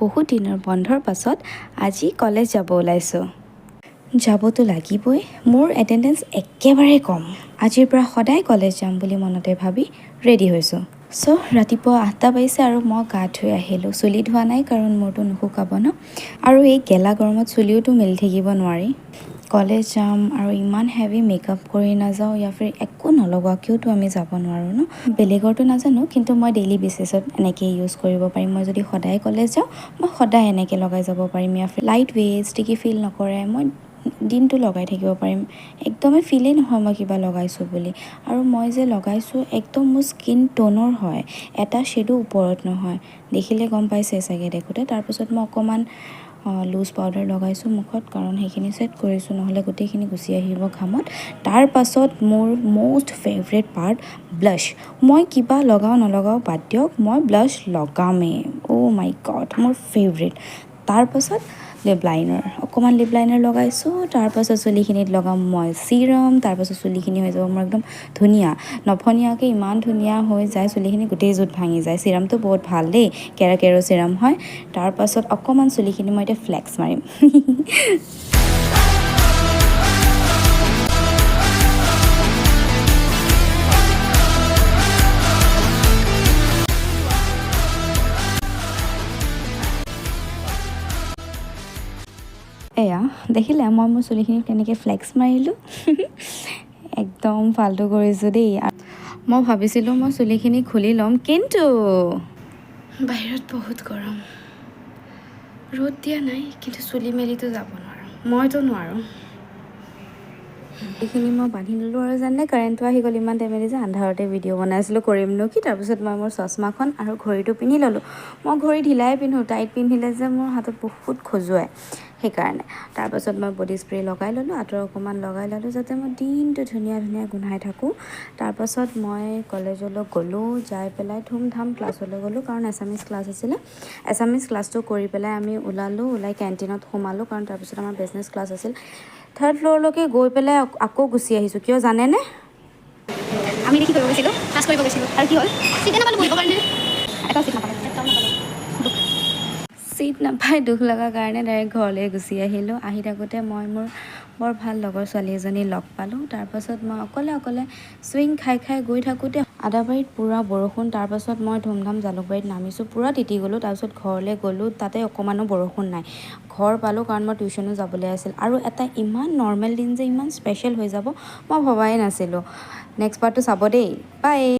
বহুত দিনৰ বন্ধৰ পাছত আজি কলেজ যাব ওলাইছোঁ। যাবতো লাগিবই, মোৰ এটেণ্ডেঞ্চ একেবাৰে কম। আজিৰ পৰা সদায় কলেজ যাম বুলি মনতে ভাবি ৰেডি হৈছোঁ। ৰাতিপুৱা 8টা বাজিছে আৰু মই গা ধুই আহিলোঁ। চুলি ধোৱা নাই কাৰণ মোৰতো নুশুকাব ন, আৰু এই গেলা গৰমত চুলিওতো মেলি থাকিব নোৱাৰি। কলেজ যাম আৰু ইমান হেভি মেকআপ কৰি নাযাওঁ, ইয়া ফিৰ একো নলগোৱাকৈওতো আমি যাব নোৱাৰোঁ ন। বেলেগৰটো নাজানো, কিন্তু মই ডেইলি বেচিছত এনেকৈ ইউজ কৰিব পাৰিম। মই যদি সদায় কলেজ যাওঁ, মই সদায় এনেকৈ লগাই যাব পাৰিম। ইয়া ফিৰ লাইট ৱেইট, ষ্টিকি ফিল নকৰে, মই দিনটো লগাই থাকিব পাৰিম। একদমেই ফিলেই নহয় মই কিবা লগাইছোঁ বুলি। আৰু মই যে লগাইছোঁ একদম মোৰ স্কিন টোনৰ হয়, এটা শ্বেডো ওপৰত নহয়। দেখিলে গম পাইছে চাগে দেখোঁতে। তাৰপিছত মই অকণমান লুজ পাউডাৰ লগাইছোঁ মুখত, কাৰণ সেইখিনি ছেট কৰিছোঁ, নহ'লে গোটেইখিনি গুচি আহিব ঘামত। তাৰপাছত মোৰ মষ্ট ফেভৰেট পাৰ্ট ব্লাছ। মই কিবা লগাওঁ নলগাওঁ বাদ দিয়ক, মই ব্লাছ লগামেই। অ' মাই গড, মোৰ ফেভৰেট। তাৰপাছত লিপ লাইনাৰ, অকণমান লিপ লাইনাৰ লগাইছোঁ। তাৰপাছত চুলিখিনিত লগাম মই চিৰাম। তাৰপাছত চুলিখিনি হৈ যাব মোৰ একদম ধুনীয়া, নফনীয়াকৈ ইমান ধুনীয়া হৈ যায় চুলিখিনি, গোটেই জোঁট ভাঙি যায়। চিৰামটো বহুত ভাল দেই, কেৰাকেৰো চিৰাম হয়। তাৰপাছত অকণমান চুলিখিনি মই এতিয়া ফ্লেক্স মাৰিম। এয়া দেখিলে মই মোৰ চুলিখিনি কেনেকৈ ফ্লেক্স মাৰিলোঁ। একদম ফাল্টু কৰিছোঁ দেই। মই ভাবিছিলোঁ মই চুলিখিনি খুলি ল'ম, কিন্তু বাহিৰত বহুত গৰম, ৰ'দ দিয়া নাই, কিন্তু চুলি মেলিতো যাব নোৱাৰোঁ, মইতো নোৱাৰোঁ। এইখিনি মই বান্ধি ল'লোঁ আৰু জানে কাৰেণ্টটো আহি গ'ল ইমান টাইমেদি যে আন্ধাৰতে ভিডিঅ' বনাই আছিলোঁ, কৰিমনো কি। তাৰপিছত মই মোৰ চশমাখন আৰু ঘড়ীটো পিন্ধি ল'লোঁ। মই ঘড়ী ঢিলাই পিন্ধোঁ, টাইট পিন্ধিলে যে মোৰ হাতত বহুত খজুৱায়, সেইকাৰণে। তাৰপাছত মই বডি স্প্ৰে লগাই ল'লোঁ, আঁতৰ অকণমান লগাই ল'লোঁ, যাতে মই দিনটো ধুনীয়া ধুনীয়া গোন্ধাই থাকোঁ। তাৰপাছত মই কলেজলৈ গ'লোঁ, যাই পেলাই ধুমধাম ক্লাছলৈ গ'লোঁ, কাৰণ এছামিছ ক্লাছ আছিলে। এছামিছ ক্লাছটো কৰি পেলাই আমি ওলালোঁ, ওলাই কেণ্টিনত সোমালোঁ, কাৰণ তাৰপিছত আমাৰ বিজনেছ ক্লাছ আছিল। 3rd ফ্ল'ৰলৈকে গৈ পেলাই আকৌ গুচি আহিছোঁ, কিয় জানেনে? আমি কি কৰিব গৈছিলোঁ, ক্লাছ কৰিব গৈছিলোঁ, আৰু কি হ'ল, চিটে নাপালোঁ বহিবৰ কাৰণে, এটা চিট নাপালোঁ, চিট নাপাই দুখ লগা কাৰণে ডাইৰেক্ট ঘৰলৈ গুচি আহিলোঁ। আহি থাকোঁতে মই মোৰ বৰ ভাল লগৰ ছোৱালী এজনী লগ পালোঁ। তাৰপাছত মই অকলে চুইং খাই গৈ থাকোঁতে আদাবাৰীত পূৰা বৰষুণ। তাৰপাছত মই ধুমধাম জালুকবাৰীত নামিছোঁ, পূৰা তিতি গ'লোঁ। তাৰপিছত ঘৰলৈ গ'লোঁ, তাতে অকণমানো বৰষুণ নাই। ঘৰ পালোঁ, কাৰণ মই টিউশ্যনো যাবলৈ আছিল। আৰু এটা ইমান নৰ্মেল দিন যে ইমান স্পেচিয়েল হৈ যাব মই ভবাই নাছিলোঁ। নেক্সট পাৰ্টটো চাব দেই, বাই।